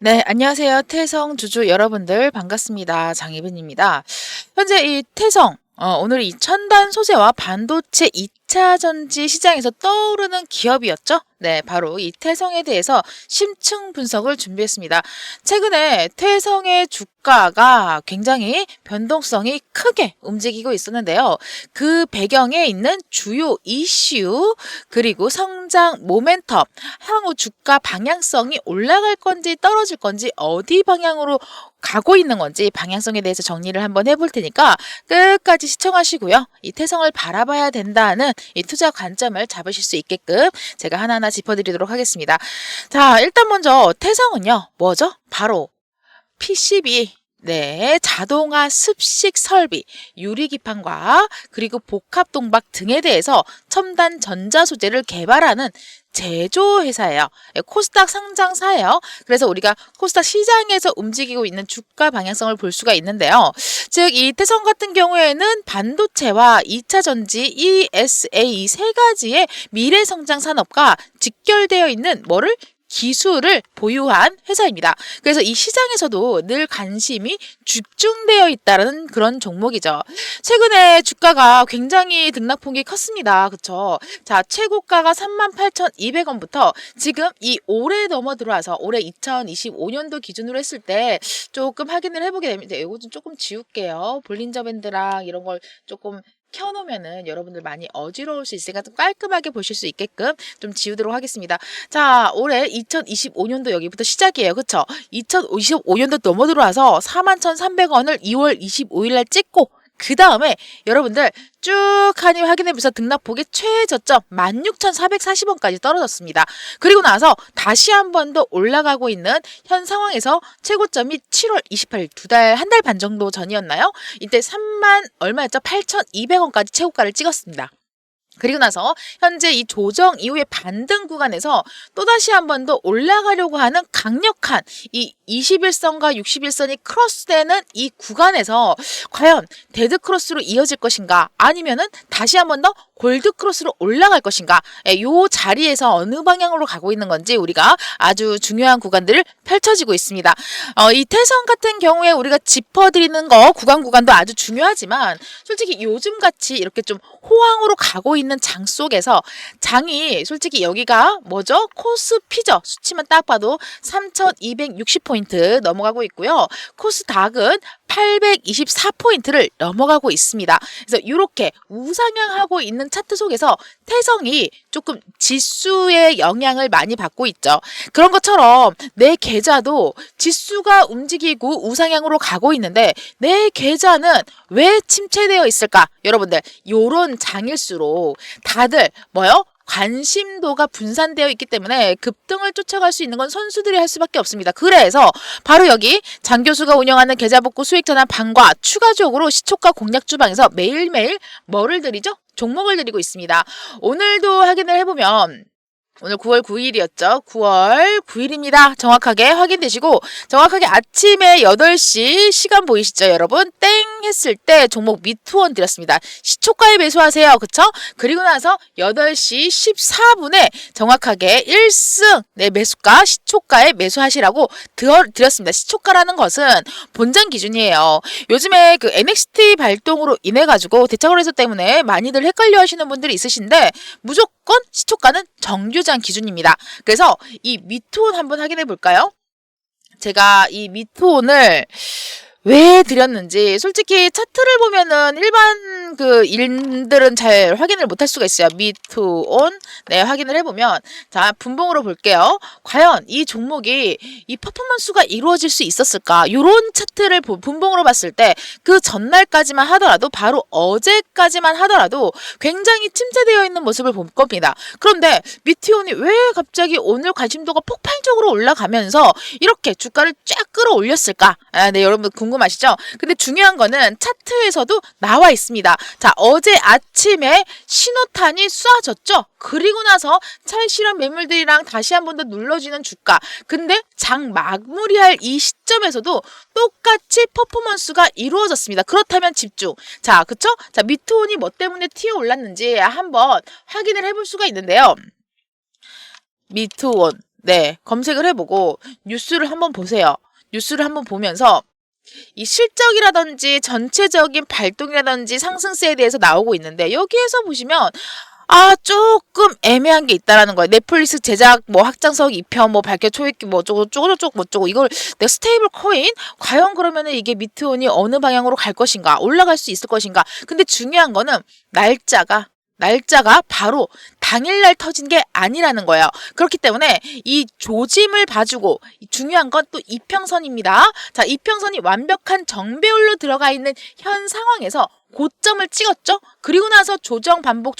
네, 안녕하세요. 태성 주주 여러분들 반갑습니다. 장희빈입니다. 현재 이 태성, 오늘 이 첨단 소재와 반도체 2차 전지 시장에서 떠오르는 기업이었죠? 네, 바로 이 태성에 대해서 심층 분석을 준비했습니다. 최근에 태성의 주가가 굉장히 변동성이 크게 움직이고 있었는데요. 그 배경에 있는 주요 이슈, 그리고 성장 모멘텀, 향후 주가 방향성이 올라갈 건지 떨어질 건지 어디 방향으로 가고 있는 건지 방향성에 대해서 정리를 한번 해볼 테니까 끝까지 시청하시고요. 이 태성을 바라봐야 된다는 이 투자 관점을 잡으실 수 있게끔 제가 하나하나 짚어드리도록 하겠습니다. 자, 일단 먼저 태성은요. 뭐죠? 바로 PCB, 네, 자동화 습식 설비, 유리기판과 그리고 복합동박 등에 대해서 첨단 전자소재를 개발하는 제조회사예요. 코스닥 상장사예요. 그래서 우리가 코스닥 시장에서 움직이고 있는 주가 방향성을 볼 수가 있는데요. 즉, 이 태성 같은 경우에는 반도체와 2차 전지, ESA 이 세 가지의 미래 성장 산업과 직결되어 있는 뭐를? 기술을 보유한 회사입니다. 그래서 이 시장에서도 늘 관심이 집중되어 있다는 그런 종목이죠. 최근에 주가가 굉장히 등락폭이 컸습니다. 그쵸? 자, 최고가가 38,200원부터 지금 이 올해 넘어 들어와서 올해 2025년도 기준으로 했을 때 조금 확인을 해보게 됩니다. 이거 좀 조금 지울게요. 볼린저 밴드랑 이런 걸 조금 켜놓으면은 여러분들 많이 어지러울 수 있으니까 좀 깔끔하게 보실 수 있게끔 좀 지우도록 하겠습니다. 자, 올해 2025년도 여기부터 시작이에요. 그쵸? 2025년도 넘어 들어와서 41,300원을 2월 25일 날 찍고 그 다음에 여러분들 쭉 하니 확인해보면서 등락폭의 최저점 16,440원까지 떨어졌습니다. 그리고 나서 다시 한 번 더 올라가고 있는 현 상황에서 최고점이 7월 28일 한 달 반 정도 전이었나요? 이때 3만 얼마였죠? 8,200원까지 최고가를 찍었습니다. 그리고 나서 현재 이 조정 이후의 반등 구간에서 또다시 한 번 더 올라가려고 하는 강력한 이 21선과 61선이 크로스되는 이 구간에서 과연 데드 크로스로 이어질 것인가 아니면은 다시 한 번 더 골드 크로스로 올라갈 것인가 요 자리에서 어느 방향으로 가고 있는 건지 우리가 아주 중요한 구간들을 펼쳐지고 있습니다. 이 태성 같은 경우에 우리가 짚어드리는 거 구간도 아주 중요하지만 솔직히 요즘같이 이렇게 좀 호황으로 가고 있는 장 속에서 장이 솔직히 여기가 뭐죠? 코스피죠. 수치만 딱 봐도 3,260포인트 넘어가고 있고요. 코스닥은 824포인트를 넘어가고 있습니다. 그래서 이렇게 우상향하고 있는 차트 속에서 태성이 조금 지수의 영향을 많이 받고 있죠. 그런 것처럼 내 계좌도 지수가 움직이고 우상향으로 가고 있는데 내 계좌는 왜 침체되어 있을까? 여러분들 요런 장일수록 다들 뭐요? 관심도가 분산되어 있기 때문에 급등을 쫓아갈 수 있는 건 선수들이 할 수밖에 없습니다. 그래서 바로 여기 장 교수가 운영하는 계좌복구 수익 전환 방과 추가적으로 시초가 공략 주방에서 매일매일 뭐를 드리죠? 종목을 드리고 있습니다. 오늘도 확인을 해보면 오늘 9월 9일이었죠. 9월 9일입니다. 정확하게 확인되시고 정확하게 아침에 8시 시간 보이시죠, 여러분? 땡 했을 때 종목 미투원 드렸습니다. 시초가에 매수하세요. 그쵸? 그리고 나서 8시 14분에 정확하게 1승 매수가 시초가에 매수하시라고 드렸습니다. 시초가라는 것은 본장 기준이에요. 요즘에 그 NXT 발동으로 인해 가지고 대차거래소 때문에 많이들 헷갈려 하시는 분들이 있으신데 무조건 시초가는 정규장 기준입니다. 그래서 이 미투온 한번 확인해 볼까요? 제가 이 미투온을 왜 드렸는지 솔직히 차트를 보면은 일반 그 일들은 잘 확인을 못할 수가 있어요. 미투온 확인을 해보면 자 분봉으로 볼게요. 과연 이 종목이 이 퍼포먼스가 이루어질 수 있었을까? 요런 차트를 분봉으로 봤을 때 그 전날까지만 하더라도 바로 어제까지만 하더라도 굉장히 침체되어 있는 모습을 볼 겁니다. 그런데 미투온이 왜 갑자기 오늘 관심도가 폭발적으로 올라가면서 이렇게 주가를 쫙 끌어올렸을까? 네, 여러분 궁금하시죠? 근데 중요한 거는 차트에서도 나와 있습니다. 자, 어제 아침에 신호탄이 쏴졌죠? 그리고 나서 차익실현 매물들이랑 다시 한 번 더 눌러지는 주가. 근데 장 마무리할 이 시점에서도 똑같이 퍼포먼스가 이루어졌습니다. 그렇다면 집중. 자, 그쵸? 자, 미투온이 뭐 때문에 튀어 올랐는지 한번 확인을 해볼 수가 있는데요. 미투온. 네, 검색을 해보고 뉴스를 한번 보세요. 뉴스를 한번 보면서 이 실적이라든지 전체적인 발동이라든지 상승세에 대해서 나오고 있는데 여기에서 보시면 조금 애매한 게 있다라는 거예요. 넷플릭스 제작 뭐 확장석 2편 뭐 발표 초입기 뭐 어쩌고 이걸 내가 스테이블 코인 과연 그러면은 이게 미트온이 어느 방향으로 갈 것인가 올라갈 수 있을 것인가. 근데 중요한 거는 날짜가 바로 당일날 터진 게 아니라는 거예요. 그렇기 때문에 이 조짐을 봐주고 중요한 건 또 이평선입니다. 자, 이평선이 완벽한 정배율로 들어가 있는 현 상황에서 고점을 찍었죠. 그리고 나서 조정 반복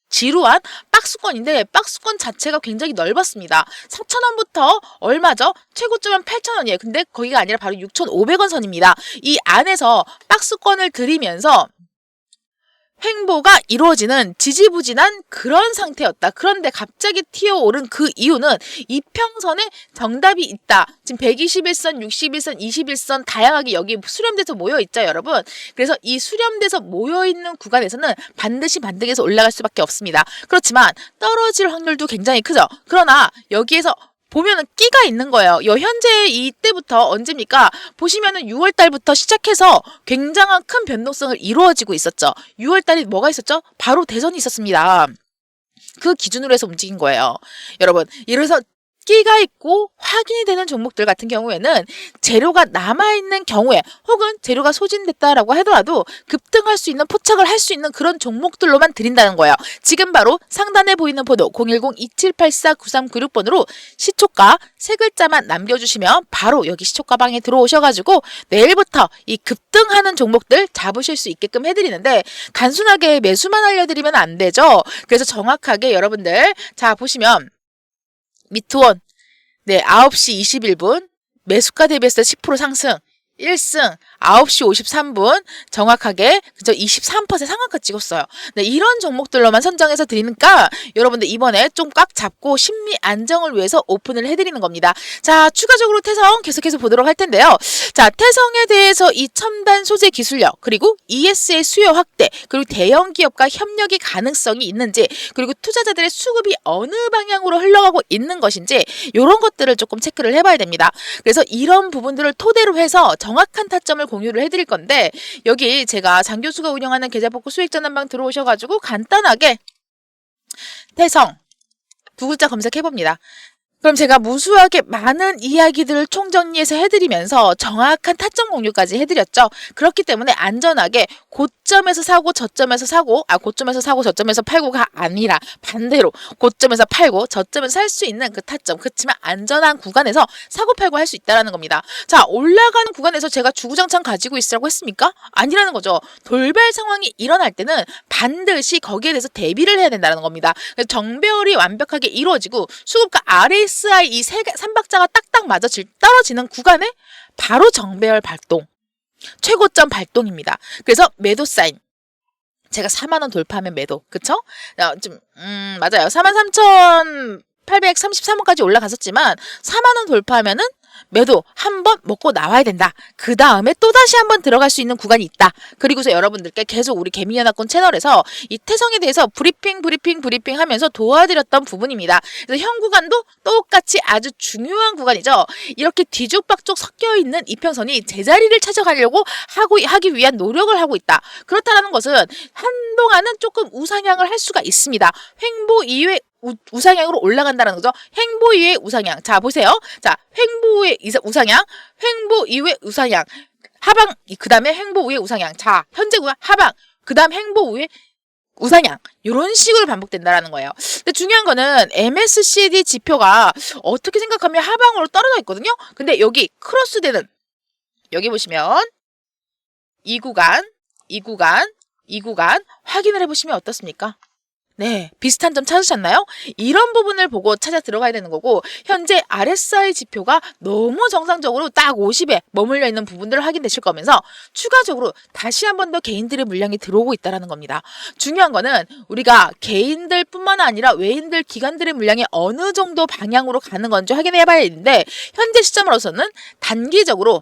지루한 박스권인데 박스권 자체가 굉장히 넓었습니다. 4,000원부터 얼마죠? 최고점은 8,000원이에요. 근데 거기가 아니라 바로 6,500원 선입니다. 이 안에서 박스권을 들이면서 횡보가 이루어지는 지지부진한 그런 상태였다. 그런데 갑자기 튀어오른 그 이유는 이평선에 정답이 있다. 지금 121선, 61선, 21선 다양하게 여기 수렴돼서 모여있죠, 여러분. 그래서 이 수렴돼서 모여있는 구간에서는 반드시 반등해서 올라갈 수밖에 없습니다. 그렇지만 떨어질 확률도 굉장히 크죠. 그러나 여기에서 보면은 끼가 있는 거예요. 현재 이때부터 언제입니까? 보시면은 6월 달부터 시작해서 굉장한 큰 변동성을 이루어지고 있었죠. 6월 달에 뭐가 있었죠? 바로 대선이 있었습니다. 그 기준으로 해서 움직인 거예요. 여러분, 이래서 끼가 있고 확인이 되는 종목들 같은 경우에는 재료가 남아있는 경우에 혹은 재료가 소진됐다라고 하더라도 급등할 수 있는 포착을 할 수 있는 그런 종목들로만 드린다는 거예요. 지금 바로 상단에 보이는 번호 010-2784-9396번으로 시초가 세 글자만 남겨주시면 바로 여기 시초가방에 들어오셔가지고 내일부터 이 급등하는 종목들 잡으실 수 있게끔 해드리는데 단순하게 매수만 알려드리면 안 되죠. 그래서 정확하게 여러분들 자 보시면 미트원 9시 21분 매수가 대비해서 10% 상승 1승 9시 53분 정확하게 그죠 23% 상한가 찍었어요. 네, 이런 종목들로만 선정해서 드리니까 여러분들 이번에 좀 꽉 잡고 심리 안정을 위해서 오픈을 해드리는 겁니다. 자, 추가적으로 태성 계속해서 보도록 할 텐데요. 자, 태성에 대해서 이 첨단 소재 기술력 그리고 ES의 수요 확대 그리고 대형 기업과 협력의 가능성이 있는지 그리고 투자자들의 수급이 어느 방향으로 흘러가고 있는 것인지 이런 것들을 조금 체크를 해봐야 됩니다. 그래서 이런 부분들을 토대로 해서 정확한 타점을 공유를 해드릴 건데 여기 제가 장 교수가 운영하는 계좌복구 수익 전환방 들어오셔가지고 간단하게 태성 두 글자 검색해봅니다. 그럼 제가 무수하게 많은 이야기들을 총정리해서 해드리면서 정확한 타점 공유까지 해드렸죠. 그렇기 때문에 안전하게 고점에서 사고 저점에서 사고 고점에서 사고 저점에서 팔고가 아니라 반대로 고점에서 팔고 저점에서 살 수 있는 그 타점 그렇지만 안전한 구간에서 사고 팔고 할 수 있다는 겁니다. 자, 올라가는 구간에서 제가 주구장창 가지고 있으라고 했습니까? 아니라는 거죠. 돌발 상황이 일어날 때는 반드시 거기에 대해서 대비를 해야 된다는 겁니다. 정배열이 완벽하게 이루어지고 수급과 RSI 이 3박자가 딱딱 맞아 떨어지는 구간에 바로 정배열 발동, 최고점 발동입니다. 그래서 매도 사인. 제가 4만원 돌파하면 매도. 그쵸? 맞아요. 43,833원까지 올라갔었지만 4만원 돌파하면은 매도 한번 먹고 나와야 된다. 그 다음에 또다시 한번 들어갈 수 있는 구간이 있다. 그리고서 여러분들께 계속 우리 개미연합군 채널에서 이 태성에 대해서 브리핑 하면서 도와드렸던 부분입니다. 그래서 현 구간도 똑같이 아주 중요한 구간이죠. 이렇게 뒤죽박죽 섞여있는 이평선이 제자리를 찾아가려고 하기 위한 노력을 하고 있다. 그렇다는 것은 한동안은 조금 우상향을 할 수가 있습니다. 횡보 이후에 우상향으로 올라간다는 거죠. 횡보 이후에 우상향. 자, 보세요. 자, 횡보 이후에 우상향, 횡보 이후에 우상향, 하방, 그 다음에 횡보 이후에 우상향. 자, 현재 구간 하방, 그 다음 횡보 이후에 우상향. 이런 식으로 반복된다라는 거예요. 근데 중요한 거는 MACD 지표가 어떻게 생각하면 하방으로 떨어져 있거든요. 근데 여기 크로스되는, 여기 보시면 이 구간 확인을 해보시면 어떻습니까? 네, 비슷한 점 찾으셨나요? 이런 부분을 보고 찾아 들어가야 되는 거고 현재 RSI 지표가 너무 정상적으로 딱 50에 머물러 있는 부분들을 확인되실 거면서 추가적으로 다시 한 번 더 개인들의 물량이 들어오고 있다는 겁니다. 중요한 거는 우리가 개인들뿐만 아니라 외인들, 기관들의 물량이 어느 정도 방향으로 가는 건지 확인해 봐야 되는데 현재 시점으로서는 단기적으로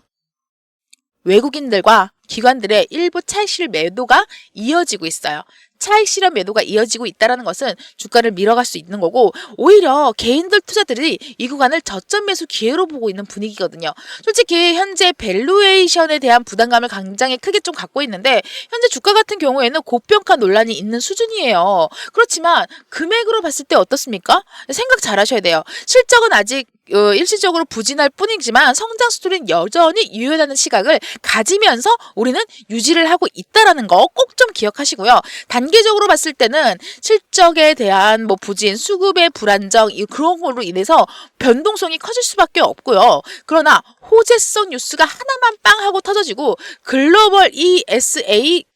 외국인들과 기관들의 일부 차익실 매도가 이어지고 있어요. 차익 실현 매도가 이어지고 있다는 것은 주가를 밀어갈 수 있는 거고, 오히려 개인들 투자들이 이 구간을 저점 매수 기회로 보고 있는 분위기거든요. 솔직히 현재 밸류에이션에 대한 부담감을 굉장히 크게 좀 갖고 있는데, 현재 주가 같은 경우에는 고평가 논란이 있는 수준이에요. 그렇지만 금액으로 봤을 때 어떻습니까? 생각 잘 하셔야 돼요. 실적은 아직 일시적으로 부진할 뿐이지만 성장 수준은 여전히 유효하다는 시각을 가지면서 우리는 유지를 하고 있다라는 거 꼭 좀 기억하시고요. 단기적으로 봤을 때는 실적에 대한 뭐 부진, 수급의 불안정 그런 걸로 인해서 변동성이 커질 수밖에 없고요. 그러나 호재성 뉴스가 하나만 빵 하고 터져지고 글로벌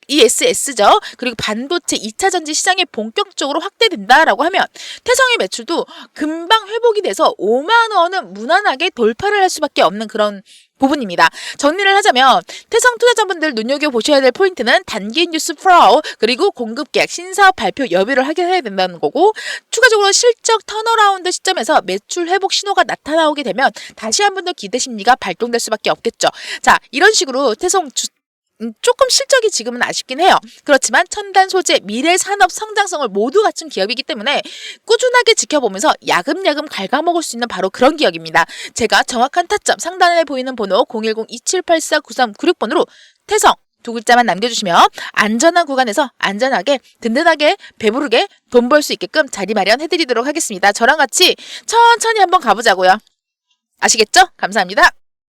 ESS죠. 그리고 반도체 2차 전지 시장이 본격적으로 확대된다라고 하면 태성의 매출도 금방 회복이 돼서 5만 원은 무난하게 돌파를 할 수밖에 없는 그런 부분입니다. 정리를 하자면 태성 투자자분들 눈여겨보셔야 될 포인트는 단기 뉴스 플로우, 그리고 공급 계약, 신사업 발표 여부를 확인해야 된다는 거고, 추가적으로 실적 턴어라운드 시점에서 매출 회복 신호가 나타나오게 되면 다시 한 번 더 기대 심리가 발동될 수밖에 없겠죠. 자, 이런 식으로 태성 조금 실적이 지금은 아쉽긴 해요. 그렇지만 첨단 소재, 미래 산업 성장성을 모두 갖춘 기업이기 때문에 꾸준하게 지켜보면서 야금야금 갉아먹을 수 있는 바로 그런 기업입니다. 제가 정확한 타점 상단에 보이는 번호 010-2784-9396번으로 태성 두 글자만 남겨주시면 안전한 구간에서 안전하게 든든하게 배부르게 돈 벌 수 있게끔 자리 마련해드리도록 하겠습니다. 저랑 같이 천천히 한번 가보자고요. 아시겠죠? 감사합니다.